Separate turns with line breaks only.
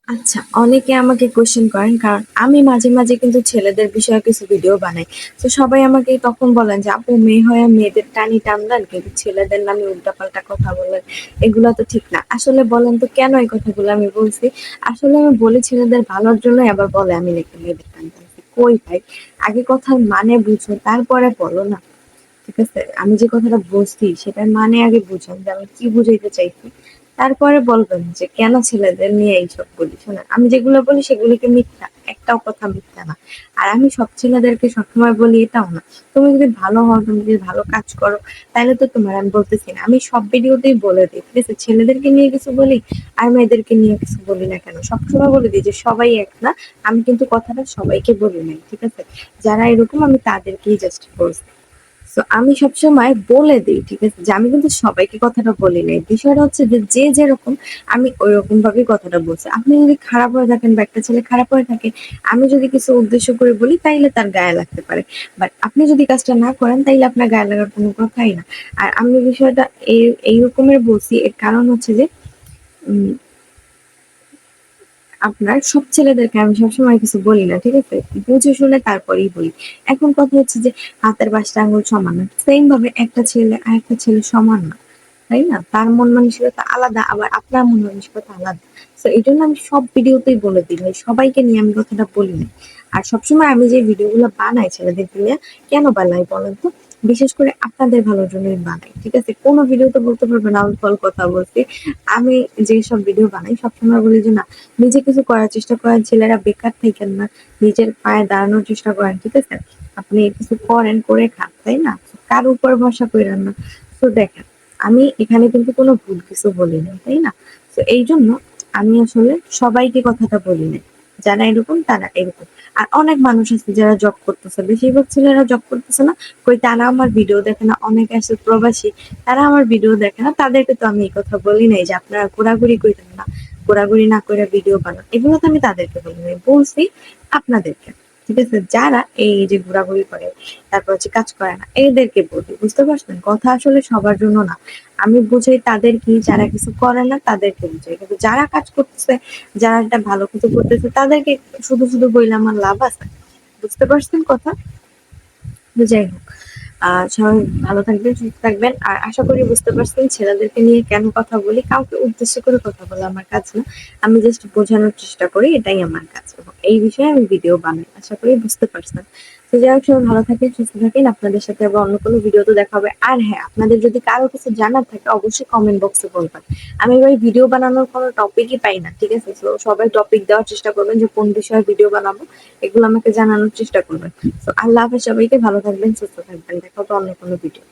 আচ্ছা, অনেকে আমাকে কোয়েশ্চেন করেন কারণ আমি মাঝে, মাঝে কিন্তু ছেলেদের বিষয়ে কিছু ভিডিও বানাই। তো সবাই আমাকে তখন বলেন যে, "আপু মেয়ে হয়ে মেয়েদের টানি টানলেন কিন্তু ছেলেদের নামে উল্টাপাল্টা কথা বললেন। এগুলা তো ঠিক না।" আসলে বলেন তো কেন এই কথাগুলো আমি বলছি? আসলে আমি বলি ছেলেদের ভালোর জন্যই আবার বলে আমি নাকি মেয়েদের টানতেছি। কই ভাই? আগে কথার মানে বুঝো তারপরে বলো না। ঠিক আছে? আমি যে কথাটা বলছি সেটার মানে আগে বুঝুন যে আমি কি বুঝাইতে চাইছি। তারপরে বলবেন যে কেন ছেলেদের নিয়ে এইসব বলি। শোনেন আমি যেগুলো বলি সেগুলো কি মিথ্যা? একটাও কথা মিথ্যা না। আর আমি সব ছেলেদেরকে সবসময় বলি এটাও না। তুমি যদি ভালো হও, তুমি যদি ভালো কাজ করো তাহলে তো তোমার আমি বলতেছি না। আমি সব ভিডিওতেই বলে দিই। ঠিক আছে? ছেলেদেরকে নিয়ে কিছু বলি আর মেয়েদেরকে নিয়ে কিছু বলি না কেন? সবসময় বলে দিই যে সবাই এক না। আমি কিন্তু কথাটা সবাইকে বলি নাই। ঠিক আছে? যারা এরকম আমি তাদেরকেই জাস্ট বলছি। সো আমি সবসময় বলে দেই, ঠিক আছে? যে আমি কিন্তু সবাইকে কথাটা বলি নাই। বিষয়টা হচ্ছে যে, যে যেরকম আমি ঐরকম ভাবেই কথাটা বলছি। আপনি যদি খারাপ হয়ে থাকেন বা একটা ছেলে খারাপ হয়ে থাকে, আমি যদি কিছু উদ্দেশ্য করে বলি তাইলে তার গায়ে লাগতে পারে। বাট আপনি যদি কাজটা না করেন তাইলে আপনার গায়ে লাগার কোনো কথাই না। আর আমি বিষয়টা এই রকমের বলছি এর কারণ হচ্ছে যে উম আপনার সব ছেলেদেরকে আমি সবসময় কিছু বলি না, ঠিক আছে? বুঝে শুনে তারপরেই বলি। এখন কথা হচ্ছে যে হাতের ৫ টা আঙুল সমান না। সেইম ভাবে একটা ছেলে আরেকটা ছেলে সমান না। তাই না? তার মন মানসিকতা আলাদা আবার আপনার মন মানসিকতা আলাদা। সো এজন্য আমি সব ভিডিওতেই বলে দিই ভাই সবাইকে নিয়ে আমি কথাটা বলি না। আর সবসময় আমি যে ভিডিওগুলো বানাই ছেলেদেরকে নিয়ে কেন বানাই বলেন তো? বিশেষ করে আপনাদের ভালোর জন্যই বানাই। ঠিক আছে? কোন ভিডিওতে বলতে পারবেন না আউল-ফাউল কথা বলছি। আমি যেসব ভিডিও বানাই সবসময় বলি যে না নিজে কিছু করার চেষ্টা করেন, ছেলেরা বেকার থাইকেন না। নিজের পায়ে দাঁড়ানোর চেষ্টা করেন, ঠিক আছে? আপনি কিছু করেন, করে খান, তাই না? কারো উপর ভরসা কইরেন না। তো দেখেন, আমি এখানে কিন্তু কোনো ভুল কিছু বলি নাই, তাই না? তো এইজন্য আমি আসলে সবাইকে কথাটা বলি নাই। যারা এরকম তারা এরকম। আর অনেক মানুষ আছে যারা জব করতেছে। বেশিরভাগ ছেলেরা জব করতেছে না। কই তারা আমার ভিডিও দেখে না। অনেকে আছে প্রবাসী, তারা আমার ভিডিও দেখে না। তাদেরকে তো আমি এই কথা বলি নাই যে আপনারা ঘোরাঘুরি কইরেন না। ঘোরাঘুরি না কইরা ভিডিও বানান। এগুলো তো আমি তাদেরকে বলি নাই। বলছি আপনাদেরকে। ঠিক আছে? যারা এই যে ঘোরাঘুরি করে, তারপর হচ্ছে কাজ করে না, এদেরকে বলি। বুঝতে পারছেন? কথা আসলে সবার জন্য না। আমি বুঝাই তাদেরকে, যারা কিছু করে না তাদেরকে বুঝাই। কিন্তু যারা কাজ করতেছে, যারা একটা ভালো কিছু করতেছে তাদেরকে শুধু, শুধু বইলে আমার লাভ আছে? বুঝতে পারছেন কথা? তো যাই হোক। সবাই ভালো থাকবেন, সুস্থ থাকবেন। আর আশা করি বুঝতে পারছেন ছেলেদেরকে নিয়ে কেন কথা বলি। কাউকে উদ্দেশ্য করে কথা বলা আমার কাজ না। আমি জাস্ট বোঝানোর চেষ্টা করি, এটাই আমার কাজ। এবং এই বিষয়ে আমি ভিডিও বানাই। আশা করি বুঝতে পারছেন। তো যাই হোক সবাই ভালো থাকেন, সুস্থ থাকেন। আপনাদের সাথে আবার অন্য কোনো ভিডিওতে দেখা হবে। আর হ্যাঁ, আপনাদের যদি কারো কিছু জানার থাকে অবশ্যই কমেন্ট বক্সে বলবেন। আমি ভাই ভিডিও বানানোর কোনো টপিকই পাই না। ঠিক আছে? তো সবাই টপিক দেওয়ার চেষ্টা করবেন যে কোন বিষয়ে ভিডিও বানাবো। এগুলো আমাকে জানানোর চেষ্টা করবেন। তো আল্লাহ হাফেজ সবাইকে ভালো থাকবেন, সুস্থ থাকবেন। দেখা হবে অন্য কোনো ভিডিও।